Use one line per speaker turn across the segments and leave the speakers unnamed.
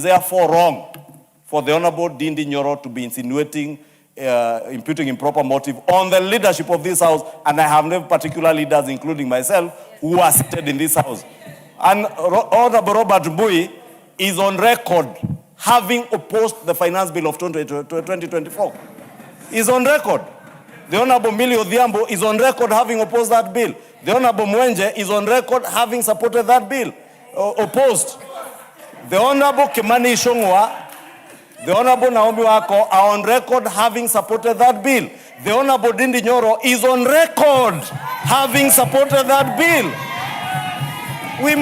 Therefore wrong for the Honorable Ndindi Nyoro to be insinuating, imputing improper motive on the leadership of this House, and I have no particular leaders, including myself, who are seated in this House. And Honorable Robert Mbui is on record having opposed the Finance Bill of 2024. He's on record. The Honorable Millie Odhiambo is on record having opposed that bill. The Honorable Mwenje is on record having supported that bill, opposed. The Honorable Kimani Ichung'wah, the Honorable Naomi Wako are on record having supported that bill. The Honorable Ndindi Nyoro is on record having supported that bill. We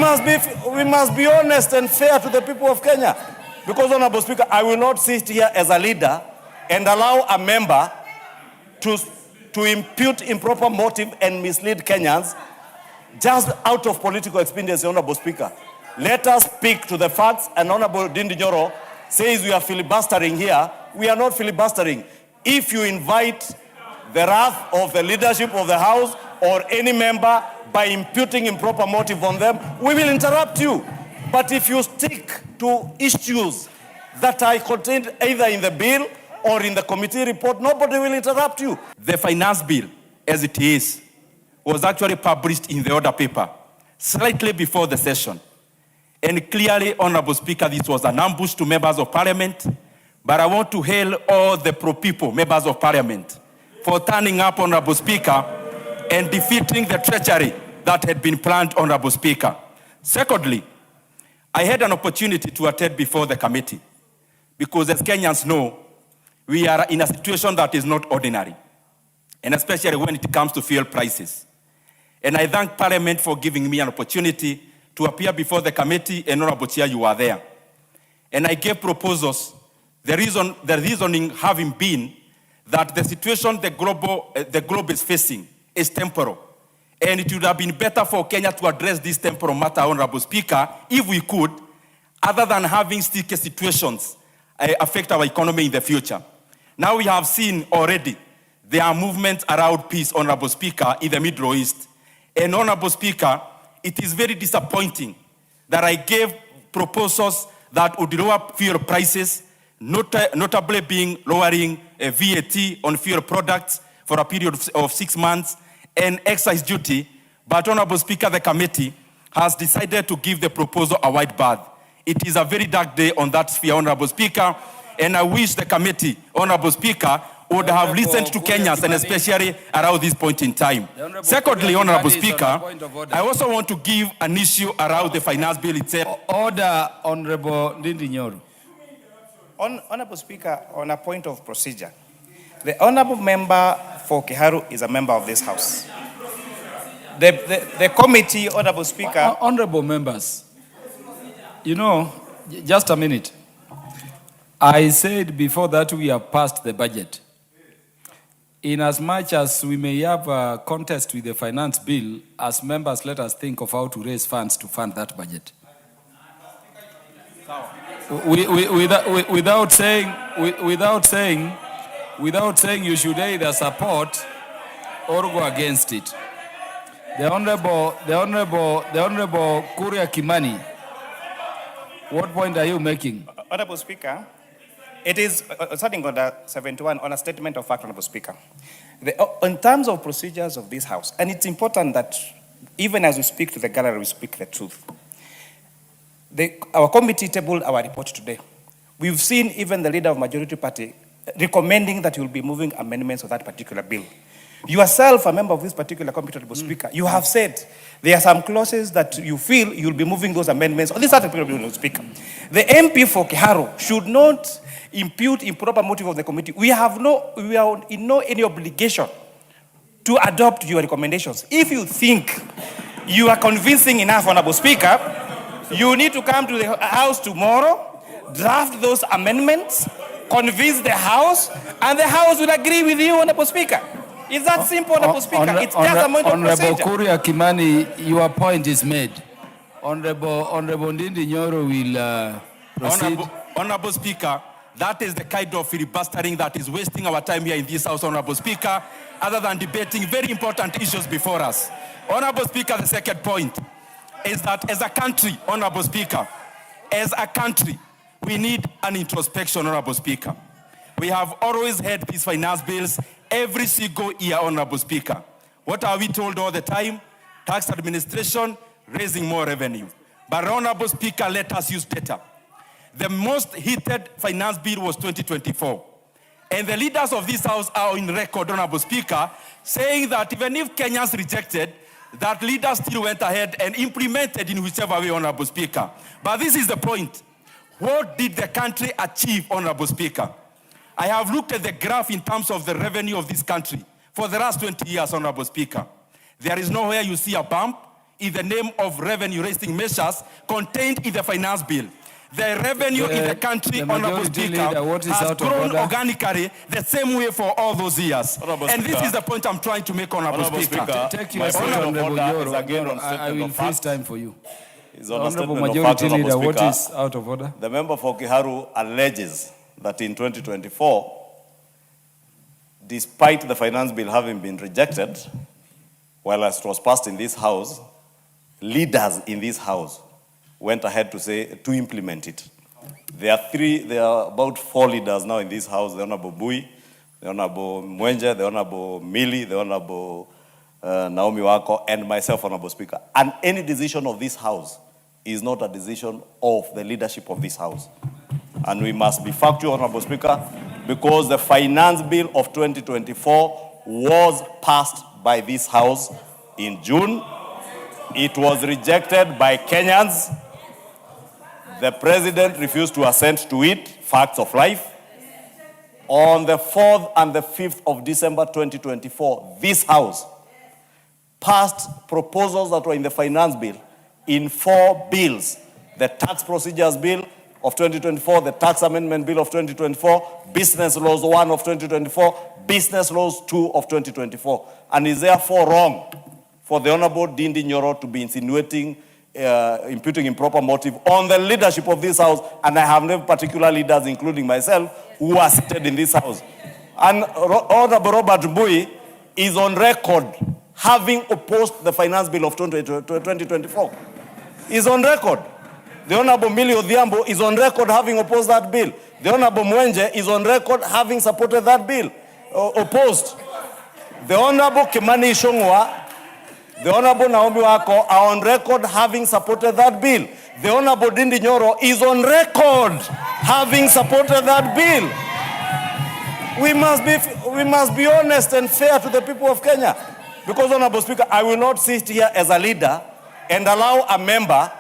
must be honest and fair to the people of Kenya. Because, Honorable Speaker, I will not sit here as a leader and allow a member to impute improper motive and mislead Kenyans just out of political expediency, Honorable Speaker. Let us speak to the facts, and Honorable Ndindi Nyoro says we are filibustering here. We are not filibustering. If you invite the wrath of the leadership of the House or any member by imputing improper motive on them, we will interrupt you. But if you stick to issues that are contained either in the bill or in the committee report, nobody will interrupt you.
The finance bill, as it is, was actually published in the order paper slightly before the session. And clearly, Honorable Speaker, this was an ambush to members of Parliament. But I want to hail all the pro-people members of Parliament for turning up, Honorable Speaker, and defeating the treachery that had been planned, Honorable Speaker. Secondly, I had an opportunity to attend before the committee because, as Kenyans know, we are in a situation that is not ordinary, and especially when it comes to fuel prices. And I thank Parliament for giving me an opportunity to appear before the committee, and Honorable Chair, you are there. And I gave proposals, the reasoning having been that the situation the globe is facing is temporal. And it would have been better for Kenya to address this temporal matter, Honorable Speaker, if we could, other than having sticky situations affect our economy in the future. Now we have seen already there are movements around peace, Honorable Speaker, in the Middle East. And Honorable Speaker, it is very disappointing that I gave proposals that would lower fuel prices, notably being lowering VAT on fuel products for a period of 6 months and excise duty. But, Honorable Speaker, the committee has decided to give the proposal a wide berth. It is a very dark day on that sphere, Honorable Speaker, and I wish the committee, Honorable Speaker, would have listened to Kenyans, and especially around this point in time. Secondly, Honorable Speaker, I also want to give an issue around the finance bill itself.
Order, Honorable Ndindi Nyoro.
Honorable Speaker, on a point of procedure, the Honorable Member for Kiharu is a member of this House. The committee, Honorable Speaker...
Honorable members, you know, just a minute. I said before that we have passed the budget. In as much as we may have a contest with the finance bill, as members, let us think of how to raise funds to fund that budget. Without saying you should either support or go against it. The Honorable Kuria Kimani, what point are you making?
Honorable Speaker, it is starting on 71 on a statement of fact, Honorable Speaker. In terms of procedures of this House, and it's important that even as we speak to the gallery, we speak the truth. Our committee tabled our report today. We've seen even the leader of Majority Party recommending that he will be moving amendments of that particular bill. Yourself, a member of this particular committee, Honorable Speaker, you have said there are some clauses that you feel you'll be moving those amendments on this particular bill, Honorable Speaker. The MP for Kiharu should not impute improper motive of the committee. We are in no any obligation to adopt your recommendations. If you think you are convincing enough, Honorable Speaker, you need to come to the House tomorrow, draft those amendments, convince the House, and the House will agree with you, Honorable Speaker. It's that simple, Honorable Speaker. It's just a matter of procedure.
Honorable Kuria Kimani, your point is made. Honorable Ndindi Nyoro will proceed.
Honorable Speaker, that is the kind of filibustering that is wasting our time here in this House, Honorable Speaker, other than debating very important issues before us. Honorable Speaker, the second point is that as a country, Honorable Speaker, as a country, we need an introspection, Honorable Speaker. We have always had these finance bills every single year, Honorable Speaker. What are we told all the time? Tax administration, raising more revenue. But Honorable Speaker, let us use data. The most heated finance bill was 2024. And the leaders of this House are in record, Honorable Speaker, saying that even if Kenyans rejected, that leaders still went ahead and implemented in whichever way, Honorable Speaker. But this is the point. What did the country achieve, Honorable Speaker? I have looked at the graph in terms of the revenue of this country for the last 20 years, Honorable Speaker. There is nowhere you see a bump in the name of revenue-raising measures contained in the finance bill. The revenue in the country, Honorable Speaker, has grown organically the same way for all those years. And this is the point I'm trying to make, Honorable Speaker.
Take your seat, Honorable Nyoro. I will freeze time for you. Honorable
Honorable
Majority Leader, what
Speaker,
is out of order?
The member for Kiharu alleges that in 2024, despite the finance bill having been rejected, while it was passed in this House, leaders in this House went ahead to implement it. There are about 4 leaders now in this House: the Honorable Bui, the Honorable Mwenje, the Honorable Mili, the Honorable Naomi Wako, and myself, Honorable Speaker. And any decision of this House is not a decision of the leadership of this House. And we must be factual, Honorable Speaker, because the finance bill of 2024 was passed by this House in June. It was rejected by Kenyans. The President refused to assent to it, facts of life. On the 4th and the 5th of December 2024, this House passed proposals that were in the finance bill in 4 bills: the tax procedures bill of 2024, the tax amendment bill of 2024, business laws 1 of 2024, business laws 2 of 2024. And is therefore wrong for the Honorable Ndindi Nyoro to be insinuating, imputing improper motive on the leadership of this House. And I have named particular leaders, including myself, who are seated in this House. And Honorable Robert Bui is on record having opposed the finance bill of 2024. He's on record. The Honorable Mili Odhiambo is on record having opposed that bill. The Honorable Mwenje is on record having supported that bill, opposed. The Honorable Kimani Ichung'wah, the Honorable Naomi Wako are on record having supported that bill. The Honorable Ndindi Nyoro is on record having supported that bill. We must be honest and fair to the people of Kenya. Because, Honorable Speaker, I will not sit here as a leader and allow a member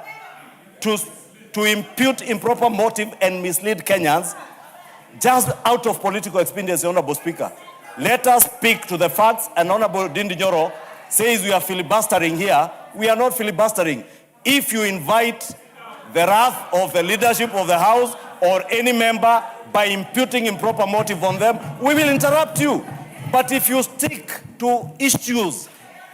to impute improper motive and mislead Kenyans just out of political expediency, Honorable Speaker. Let us speak to the facts. And Honorable Ndindi Nyoro says we are filibustering here. We are not filibustering. If you invite the wrath of the leadership of the House or any member by imputing improper motive on them, we will interrupt you. But if you stick to issues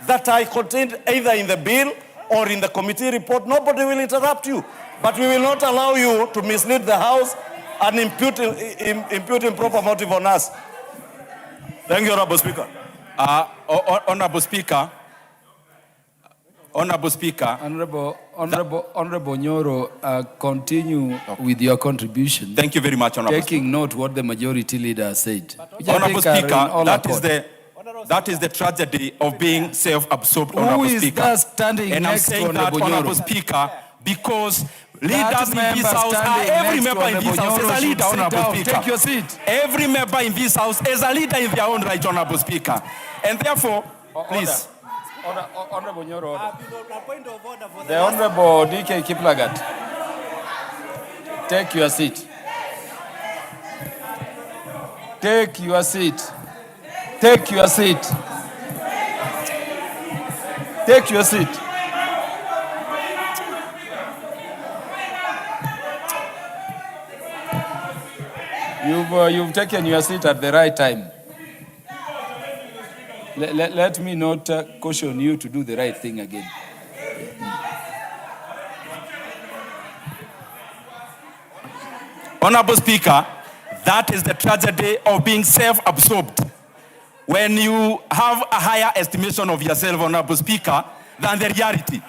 that are contained either in the bill or in the committee report, nobody will interrupt you. But we will not allow you to mislead the House and impute improper motive on us. Thank you, Honorable Speaker.
Honorable Speaker.
Honorable Nyoro, continue with your contribution.
Thank you very much, Honorable
Taking note what the majority leader said.
Honorable Speaker, that is the tragedy of being self-absorbed, Honorable Speaker.
Who is that standing
and
next
I'm saying
to
that, Honorable
Nyoro?
Speaker, because leaders in this House every member in this House is a leader, Honorable Speaker.
Take your seat.
Every member in this House is a leader in their own right, Honorable Speaker. And therefore, please.
Honorable Nyoro, the Honorable DK Kiplagat, take your seat. Take your seat. Take your seat. Take your seat. You've taken your seat at the right time. Let me not caution you to do the right thing again.
Honorable Speaker, that is the tragedy of being self-absorbed. When you have a higher estimation of yourself, Honorable Speaker, than the reality.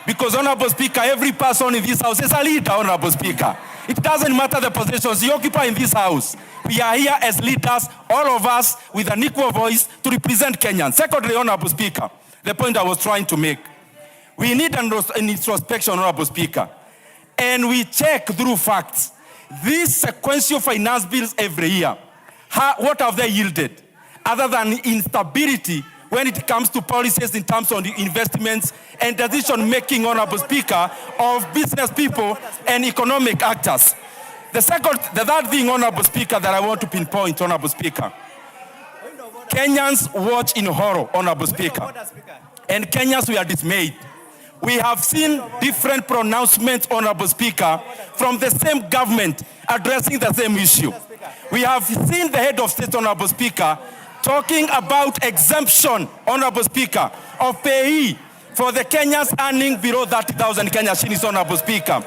Because, Honorable Speaker, every person in this House is a leader, Honorable Speaker. It doesn't matter the positions you occupy in this house. We are here as leaders, all of us, with an equal voice to represent Kenyans. Secondly, Honorable Speaker, the point I was trying to make. We need an introspection, Honorable Speaker, and we check through facts. These sequential finance bills every year, what have they yielded? Other than instability when it comes to policies in terms of investments and decision-making, Honorable Speaker, of business people and economic actors. The third thing, Honorable Speaker, that I want to pinpoint, Honorable Speaker. Kenyans watch in horror, Honorable Speaker. And Kenyans, we are dismayed. We have seen different pronouncements, Honorable Speaker, from the same government addressing the same issue. We have seen the head of state, Honorable Speaker, talking about exemption, Honorable Speaker, of payee for the Kenyans earning below 30,000 Kenya shillings, Honorable Speaker.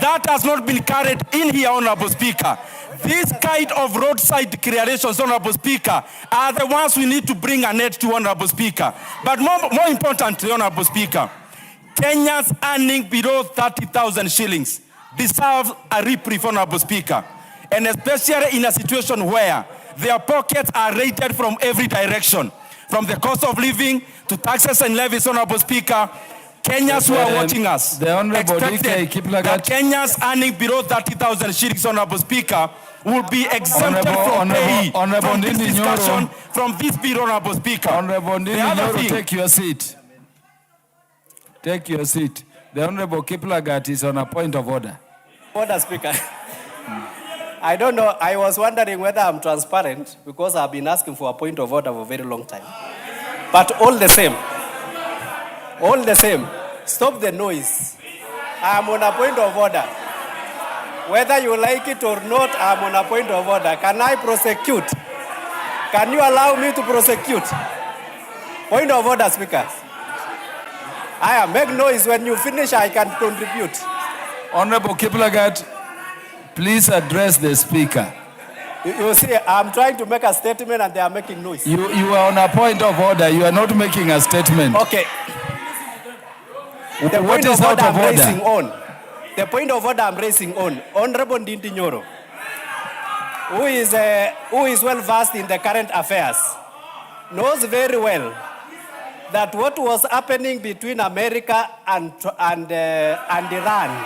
That has not been carried in here, Honorable Speaker. These kind of roadside declarations, Honorable Speaker, are the ones we need to bring an end to, Honorable Speaker. But more importantly, Honorable Speaker, Kenyans earning below 30,000 shillings deserve a reprieve, Honorable Speaker. And especially in a situation where their pockets are raided from every direction, from the cost of living to taxes and levies, Honorable Speaker. Kenyans who are watching us expected that Kenyans earning below 30,000 shillings, Honorable Speaker, will be exempted from pay from this discussion, from this bill, Honorable Speaker.
Honorable Ndindi Nyoro, take your seat. Take your seat. The Honorable Kiplagat is on a point of order.
Order, Speaker. I don't know. I was wondering whether I'm transparent because I've been asking for a point of order for a very long time. But all the same, stop the noise. I'm on a point of order. Whether you like it or not, I'm on a point of order. Can I prosecute? Can you allow me to prosecute? Point of order, Speaker. Make noise. When you finish, I can contribute.
Honorable Kiplagat, please address the Speaker.
You see, I'm trying to make a statement and they are making noise.
You are on a point of order. You are not making a statement.
Okay.
What is out of order?
The point of order I'm raising on, Honorable Ndindi Nyoro, who is well versed in the current affairs, knows very well that what was happening between America and Iran,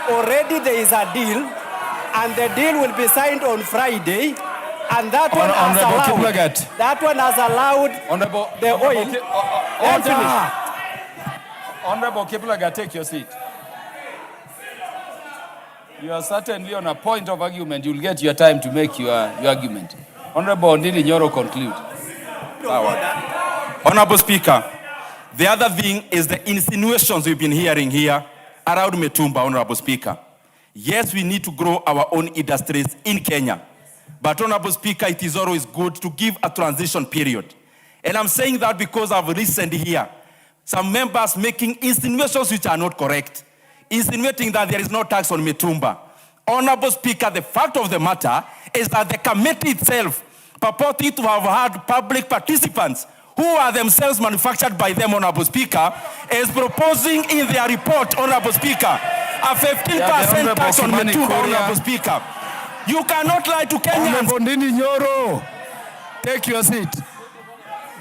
already there is a deal, and the deal will be signed on Friday, and that one has allowed the oil.
Honorable Kiplagat, take your seat. You are certainly on a point of argument. You'll get your time to make your argument. Honorable Ndindi Nyoro, conclude.
Honorable Speaker, the other thing is the insinuations we've been hearing here around Mitumba, Honorable Speaker. Yes, we need to grow our own industries in Kenya. But, Honorable Speaker, it is always good to give a transition period. And I'm saying that because I've listened here some members making insinuations which are not correct, insinuating that there is no tax on Mitumba. Honorable Speaker, the fact of the matter is that the committee itself purporting to have had public participants who are themselves manufactured by them, Honorable Speaker, is proposing in their report, Honorable Speaker, a 15% tax on
Kimani,
Mitumba, Honorable Speaker. You cannot lie to Kenyans.
Honorable Ndindi Nyoro, take your seat.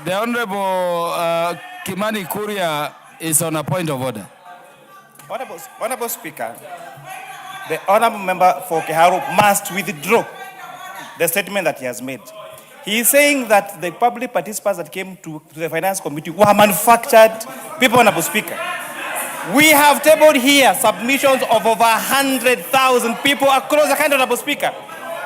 The Honorable Kimani Kuria is on a point of order.
Honorable Speaker, the Honorable Member for Kiharu must withdraw the statement that he has made. He is saying that the public participants that came to the Finance Committee were manufactured people, Honorable Speaker. We have tabled here submissions of over 100,000 people across the country, Honorable Speaker.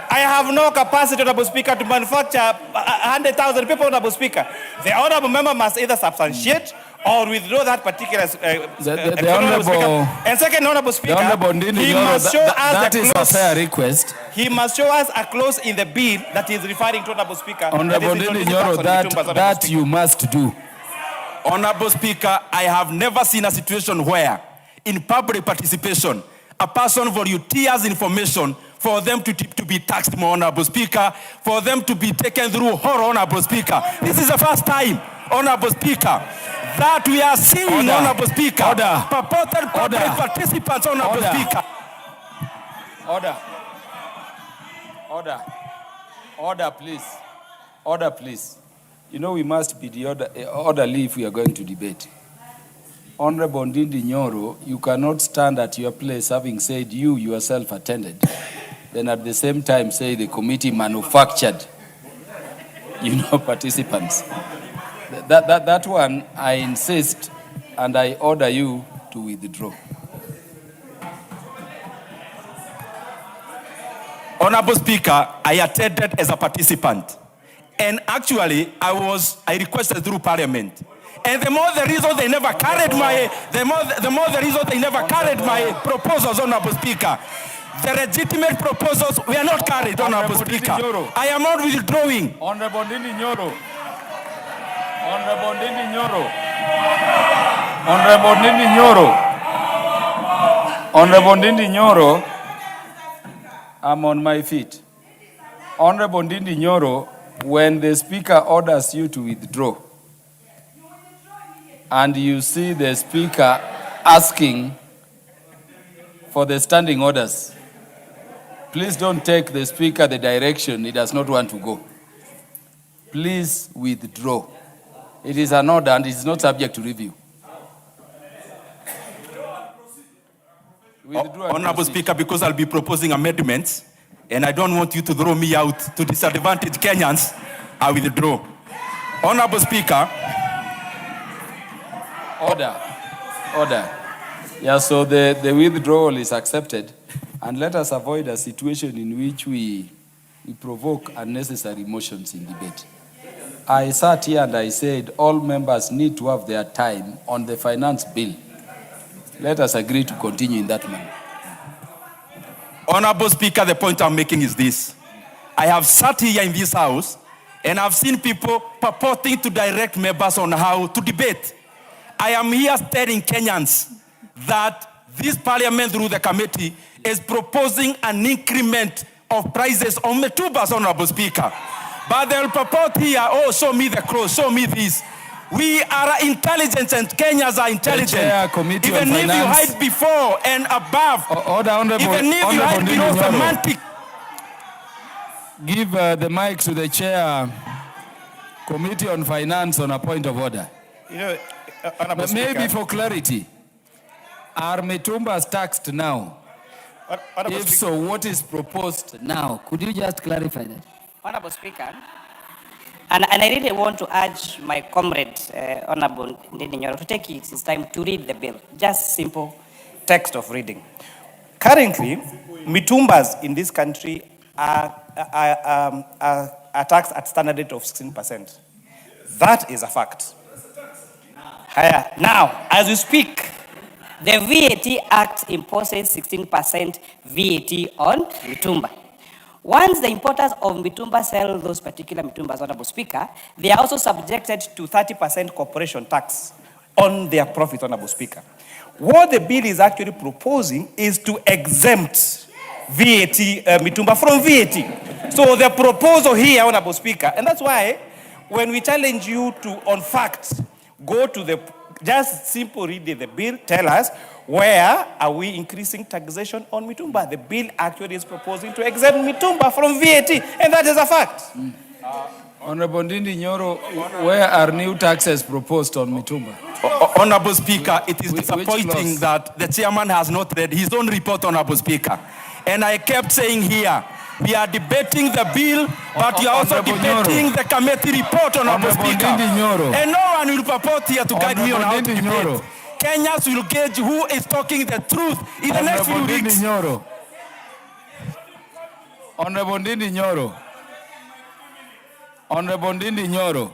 I have no capacity, Honorable Speaker, to manufacture 100,000 people, Honorable Speaker. The Honorable Member must either substantiate or withdraw that particular
the Honorable,
and second, Honorable Speaker, he must show us
that is a fair request.
He must show us a clause in the bill that is referring to, Honorable Speaker.
Honorable Ndindi Nyoro, that you must do.
Honorable Speaker, I have never seen a situation where, in public participation, a person volunteers information for them to be taxed more, Honorable Speaker, for them to be taken through horror, Honorable Speaker. This is the first time, Honorable Speaker, that we are seeing, Honorable Speaker, purported public participants, Honorable Speaker.
Order. Order. Order, please. Order, please. You know we must be the orderly if we are going to debate. Honorable Ndindi Nyoro, you cannot stand at your place having said you yourself attended, then at the same time say the committee manufactured, participants. That one, I insist, and I order you to withdraw.
Honorable Speaker, I attended as a participant. And actually, I requested through Parliament. And the more the reason they never carried my proposals, Honorable Speaker. The legitimate proposals were not carried, Honorable Speaker. I am not withdrawing.
Honorable Ndindi Nyoro. Honorable Ndindi Nyoro. Honorable Ndindi Nyoro. Honorable Ndindi Nyoro. I'm on my feet. Honorable Ndindi Nyoro, when the Speaker orders you to withdraw, and you see the Speaker asking for the standing orders, please don't take the Speaker the direction he does not want to go. Please withdraw. It is an order and it is not subject to review.
Honorable Speaker, because I'll be proposing amendments, and I don't want you to throw me out to disadvantage Kenyans, I withdraw. Honorable Speaker.
Order. Order. Yeah, so the withdrawal is accepted, and let us avoid a situation in which we provoke unnecessary motions in debate. I sat here and I said all members need to have their time on the finance bill. Let us agree to continue in that manner.
Honorable Speaker, the point I'm making is this. I have sat here in this house and I've seen people purporting to direct members on how to debate. I am here telling Kenyans that this parliament through the committee is proposing an increment of prices on metubas, Honorable Speaker. But they'll purport here, oh, show me the clothes, show me this. We are intelligent and Kenyans are intelligent. Even if you hide before and above, even if you hide below semantic.
Give the mic to the chair, Committee on Finance, on a point of order. Maybe for clarity, are Mitumbas taxed now? If so, what is proposed now? Could you just clarify that?
Honorable Speaker, and I really want to urge my comrade, Honorable Ndindi Nyoro, to take his time to read the bill. Just simple
Text of reading. Currently, mitumbas in this country are taxed at standard rate of 16%. That is a fact.
Now, as we speak, the VAT Act imposes 16% VAT on mitumba. Once the importers of mitumba sell those particular mitumbas, Honorable Speaker, they are also subjected
to 30% corporation tax on their profit, Honorable Speaker. What the bill is actually proposing is to exempt VAT, mitumba from VAT. So the proposal here, Honorable Speaker, and that's why when we challenge you to, on fact, go to the, just simple read the bill, tell us, where are we increasing taxation on mitumba? The bill actually is proposing to exempt mitumba from VAT, and that is a fact.
Honorable Ndindi Nyoro, where are new taxes proposed on mitumba?
Honorable Speaker, it is disappointing that the chairman has not read his own report, Honorable Speaker. And I kept saying here, we are debating the bill, but we are also debating the committee report, Honorable Speaker. And no one will purport here to guide me on how to debate. Kenyans will gauge who is talking the truth in the next few weeks.
Honorable Ndindi Nyoro. Honorable Ndindi Nyoro.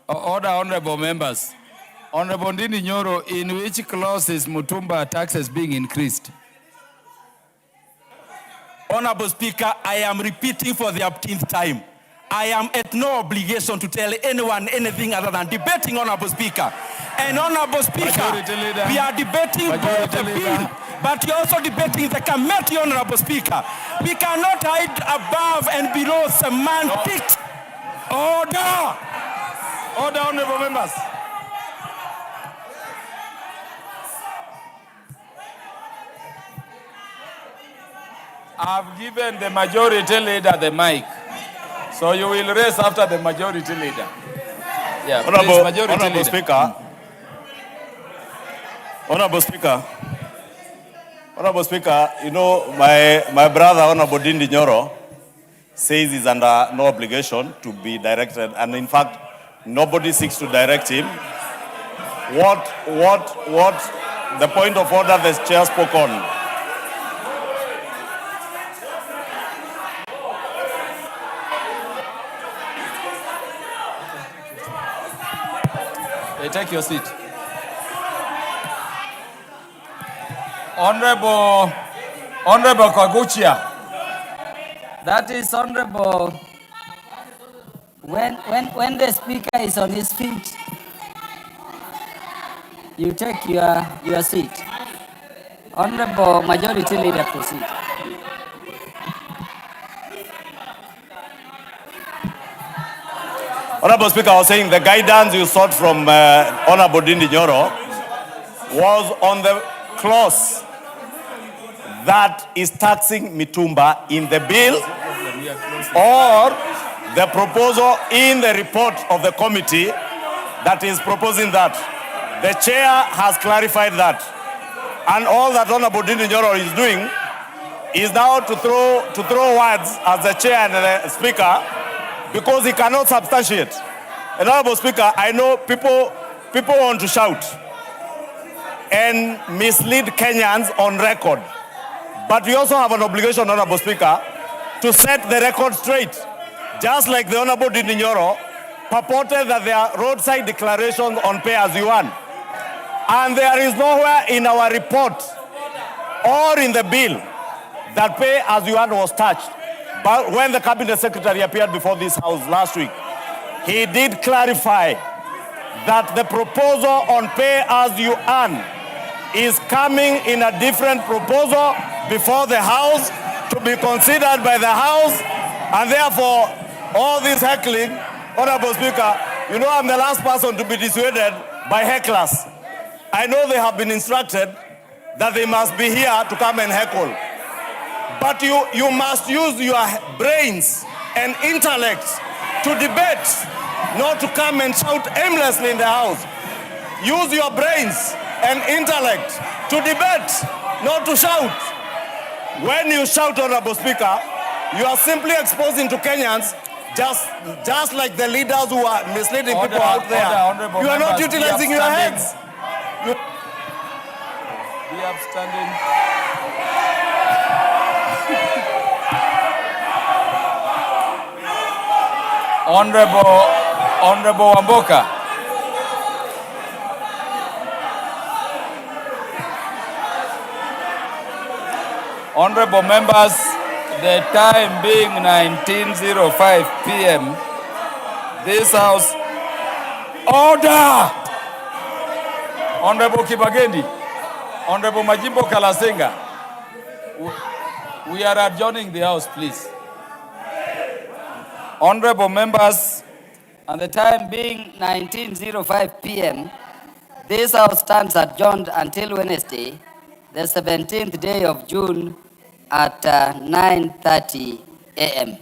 Order, honorable members. Honorable Ndindi Nyoro, in which clause is Mutumba taxes being increased?
Honorable Speaker, I am repeating for the 18th time. I am at no obligation to tell anyone anything other than debating, Honorable Speaker. And Honorable Speaker, we are debating both the bill, but you're also debating the committee, Honorable Speaker. We cannot hide above and below semantics. Order! Order, honorable members.
I've given the majority leader the mic. So you will raise after the majority leader. Yeah, please, majority
Honorable
leader.
Speaker. Honorable Speaker, you know, my brother, Honorable Ndindi Nyoro, says he's under no obligation to be directed, and in fact, nobody seeks to direct him. What the point of order the chair spoke on?
Hey, take your seat. Honorable Kaguchia.
That is honorable. When the speaker is on his feet, you take your seat. Honorable Majority Leader, proceed.
Honorable Speaker, I was saying the guidance you sought from Honorable Ndindi Nyoro was on the clause that is taxing mitumba in the bill or the proposal in the report of the committee that is proposing that. The chair has clarified that. And all that Honorable Ndindi Nyoro is doing is now to throw words as the chair and the speaker because he cannot substantiate. And Honorable Speaker, I know people want to shout and mislead Kenyans on record. But we also have an obligation, Honorable Speaker, to set the record straight. Just like the Honorable Ndindi Nyoro purported that there are roadside declarations on pay as you earn. And there is nowhere in our report or in the bill that pay as you earn was touched. But when the Cabinet Secretary appeared before this House last week, he did clarify that the proposal on pay as you earn is coming in a different proposal before the House to be considered by the House, and therefore all this heckling, Honorable Speaker, you know I'm the last person to be dissuaded by hecklers. I know they have been instructed that they must be here to come and heckle. But you must use your brains and intellect to debate, not to come and shout aimlessly in the House. Use your brains and intellect to debate, not to shout. When you shout, Honorable Speaker, you are simply exposing to Kenyans just like the leaders who are misleading people out there. You are not utilizing your heads.
Be upstanding. Honorable Wamboka. Honorable members, the time being 19:05 p.m., this House, order! Honorable Kibagendi, Honorable Majimbo Kalasenga, we are adjourning the House, please. Honorable members,
and the time being 19:05 p.m., this House stands adjourned until Wednesday, the 17th day of June at 9:30 a.m.